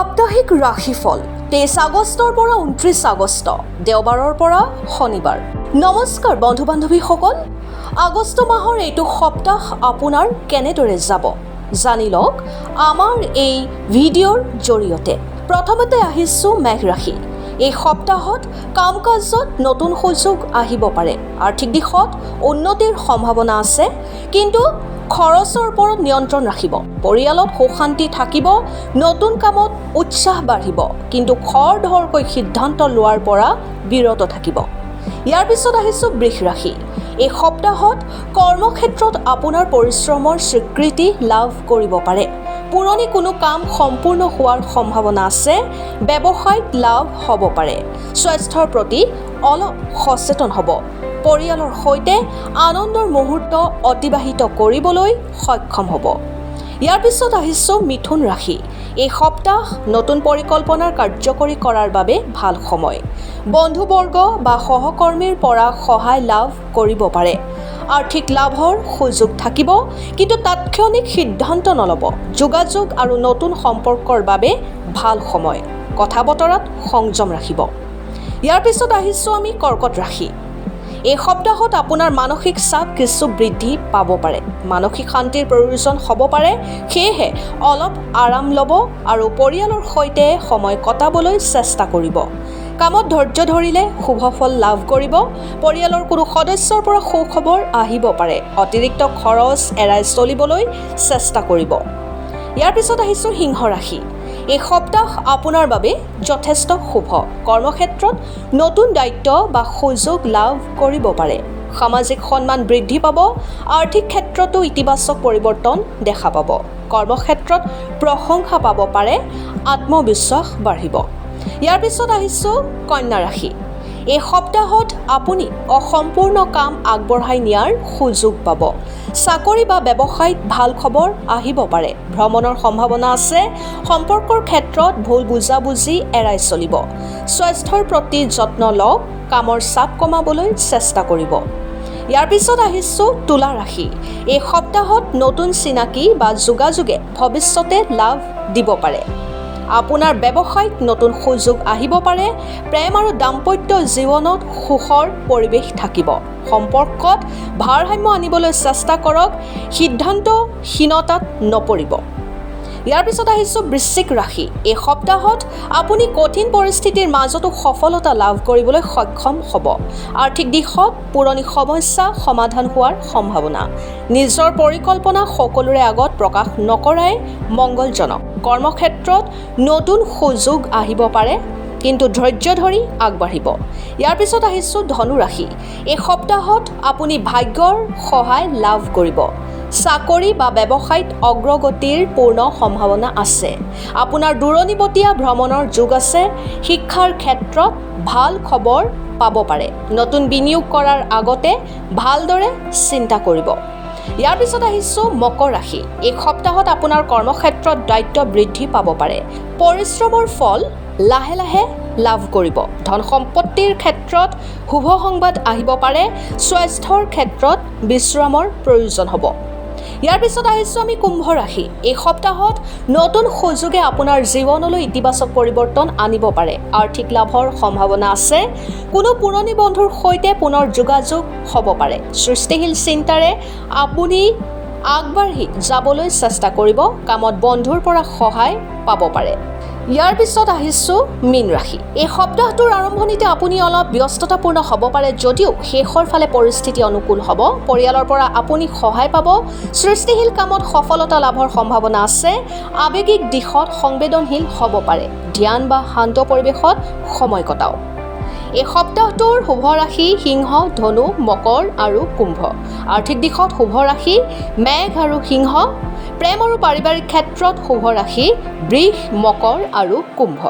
সাপ্তাহিক ৰাশিফল 23 আগষ্টৰ পৰা 29 আগষ্ট দেওবাৰৰ পৰা শনিবাৰ। নমস্কাৰ বন্ধু বান্ধৱীসকল, আগষ্ট মাহৰ এইটো সপ্তাহ আপোনাৰ কেনেদৰে যাব জানি লওক আমাৰ এই ভিডিঅ'ৰ জৰিয়তে। প্ৰথমতে আহিছোঁ মেঘ ৰাশি। এই সপ্তাহত কাম কাজত নতুন সুযোগ আহিব পাৰে। আৰ্থিক দিশত উন্নতিৰ সম্ভাৱনা আছে, কিন্তু খৰচৰ ওপৰত নিয়ন্ত্ৰণ ৰাখিব। পৰিয়ালত সুখ শান্তি থাকিব, নতুন কামত উৎসাহ বাঢ়িব, কিন্তু খৰধৰকৈ সিদ্ধান্ত লোৱাৰ পৰা বিৰত থাকিব। ইয়াৰ পিছত আহিছোঁ বৃষ ৰাশি। এই সপ্তাহত কৰ্মক্ষেত্ৰত আপোনাৰ পৰিশ্ৰমৰ স্বীকৃতি লাভ কৰিব পাৰে। পুৰণি কোনো কাম সম্পূৰ্ণ হোৱাৰ সম্ভাৱনা আছে। ব্যৱসায়ত লাভ হ'ব পাৰে। স্বাস্থ্যৰ প্ৰতি অলপ সচেতন হ'ব। পৰিয়ালৰ সৈতে আনন্দৰ মুহূৰ্ত অতিবাহিত কৰিবলৈ সক্ষম হ'ব। ইয়াৰ পিছত আহিছোঁ মিথুন ৰাশি। এই সপ্তাহ নতুন পৰিকল্পনাৰ কাৰ্যকৰী কৰাৰ বাবে ভাল সময়। বন্ধুবৰ্গ বা সহকৰ্মীৰ পৰা সহায় লাভ কৰিব পাৰে। আৰ্থিক লাভৰ সুযোগ থাকিব, কিন্তু তাৎক্ষণিক সিদ্ধান্ত নল'ব। যোগাযোগ আৰু নতুন সম্পৰ্কৰ বাবে ভাল সময়। কথা বতৰাত সংযম ৰাখিব। ইয়াৰ পিছত আহিছোঁ আমি কৰ্কট ৰাশি। এই সপ্তাহত আপোনাৰ মানসিক চাপ কিছু বৃদ্ধি পাব পাৰে। মানসিক শান্তিৰ প্ৰয়োজন হ'ব পাৰে, সেয়েহে অলপ আৰাম ল'ব আৰু পৰিয়ালৰ সৈতে সময় কটাবলৈ চেষ্টা কৰিব। কামত ধৈৰ্য ধৰিলে শুভ ফল লাভ কৰিব। পৰিয়ালৰ কোনো সদস্যৰ পৰা সুখবৰ আহিব পাৰে। অতিৰিক্ত খৰচ এৰাই চলিবলৈ চেষ্টা কৰিব। ইয়াৰ পিছত আহিছোঁ সিংহ ৰাশি। এই সপ্তাহ আপোনাৰ বাবে যথেষ্ট শুভ। কৰ্মক্ষেত্ৰত নতুন দায়িত্ব বা সুযোগ লাভ কৰিব পাৰে। সামাজিক সন্মান বৃদ্ধি পাব। আৰ্থিক ক্ষেত্ৰতো ইতিবাচক পৰিৱৰ্তন দেখা পাব। কৰ্মক্ষেত্ৰত প্ৰশংসা পাব পাৰে। আত্মবিশ্বাস বাঢ়িব। ইয়াৰ পিছত আহিছোঁ কন্যা ৰাশি। এই সপ্তাহত আপুনি অসম্পূৰ্ণ কাম আগবঢ়াই নিয়াৰ সুযোগ পাব। চাকৰি বা ব্যৱসায়ত ভাল খবৰ আহিব পাৰে। ভ্ৰমণৰ সম্ভাৱনা আছে। সম্পৰ্কৰ ক্ষেত্ৰত ভুল বুজাবুজি এৰাই চলিব। স্বাস্থ্যৰ প্ৰতি যত্ন লওক। কামৰ চাপ কমাবলৈ চেষ্টা কৰিব। ইয়াৰ পিছত আহিছোঁ তুলা ৰাশি। এই সপ্তাহত নতুন চিনাকি বা যোগাযোগে ভৱিষ্যতে লাভ দিব পাৰে। আপোনাৰ ব্যৱসায়ত নতুন সুযোগ আহিব পাৰে। প্ৰেম আৰু দাম্পত্য জীৱনত সুখৰ পৰিৱেশ থাকিব। সম্পৰ্কত ভাৰসাম্য আনিবলৈ চেষ্টা কৰক। সিদ্ধান্তহীনতাত নপৰিব। ইয়াৰ পিছত আহিছোঁ বৃশ্চিক ৰাশি। এই সপ্তাহত আপুনি কঠিন পৰিস্থিতিৰ মাজতো সফলতা লাভ কৰিবলৈ সক্ষম হ'ব। আৰ্থিক দিশত পুৰণি সমস্যা সমাধান হোৱাৰ সম্ভাৱনা। নিজৰ পৰিকল্পনা সকলোৰে আগত প্ৰকাশ নকৰাই মংগলজনক। কৰ্মক্ষেত্ৰত নতুন সুযোগ আহিব পাৰে, কিন্তু ধৈৰ্য ধৰি আগবাঢ়িব। ইয়াৰ পিছত আহিছোঁ ধনু ৰাশি। এই সপ্তাহত আপুনি ভাগ্যৰ সহায় লাভ কৰিব। চাকৰি বা ব্যৱসায়ত অগ্ৰগতিৰ পূৰ্ণ সম্ভাৱনা আছে। আপোনাৰ দূৰণিবতীয়া ভ্ৰমণৰ যোগ আছে। শিক্ষাৰ ক্ষেত্ৰত ভাল খবৰ পাব পাৰে। নতুন বিনিয়োগ কৰাৰ আগতে ভালদৰে চিন্তা কৰিব। ইয়াৰ পিছত আহিছোঁ মকৰ ৰাশি। এই সপ্তাহত আপোনাৰ কৰ্মক্ষেত্ৰত দায়িত্ব বৃদ্ধি পাব পাৰে। পৰিশ্ৰমৰ ফল লাহে লাহে লাভ কৰিব। ধন সম্পত্তিৰ ক্ষেত্ৰত শুভ সংবাদ আহিব পাৰে। স্বাস্থ্যৰ ক্ষেত্ৰত বিশ্ৰামৰ প্ৰয়োজন হ'ব। ইয়াৰ পিছত আহিছোঁ আমি কুম্ভ ৰাশি। এই সপ্তাহত নতুন সুযোগে আপোনাৰ জীৱনলৈ ইতিবাচক পৰিৱৰ্তন আনিব পাৰে। আৰ্থিক লাভৰ সম্ভাৱনা আছে। কোনো পুৰণি বন্ধুৰ সৈতে পুনৰ যোগাযোগ হ'ব পাৰে। সৃষ্টিশীল চিন্তাৰে আপুনি আগবাঢ়ি যাবলৈ চেষ্টা কৰিব। কামত বন্ধুৰ পৰা সহায় পাব পাৰে। ইয়াৰ পিছত আহিছোঁ মীন ৰাশি। এই সপ্তাহটোৰ আৰম্ভণিতে আপুনি অলপ ব্যস্ততাপূৰ্ণ হ'ব পাৰে, যদিও শেষৰ ফালে পৰিস্থিতি অনুকূল হ'ব। পৰিয়ালৰ পৰা আপুনি সহায় পাব। সৃষ্টিশীল কামত সফলতা লাভৰ সম্ভাৱনা আছে। আৱেগিক দিশত সংবেদনশীল হ'ব পাৰে। ধ্যান বা শান্ত পৰিৱেশত সময় কটাওক। এই সপ্তাহটোৰ শুভ ৰাশি সিংহ, ধনু, মকৰ আৰু কুম্ভ। আৰ্থিক দিশত শুভ ৰাশি মেঘ আৰু সিংহ। প্ৰেম আৰু পাৰিবাৰিক ক্ষেত্ৰত শুভ ৰাশি বৃষ, মকৰ আৰু কুম্ভ।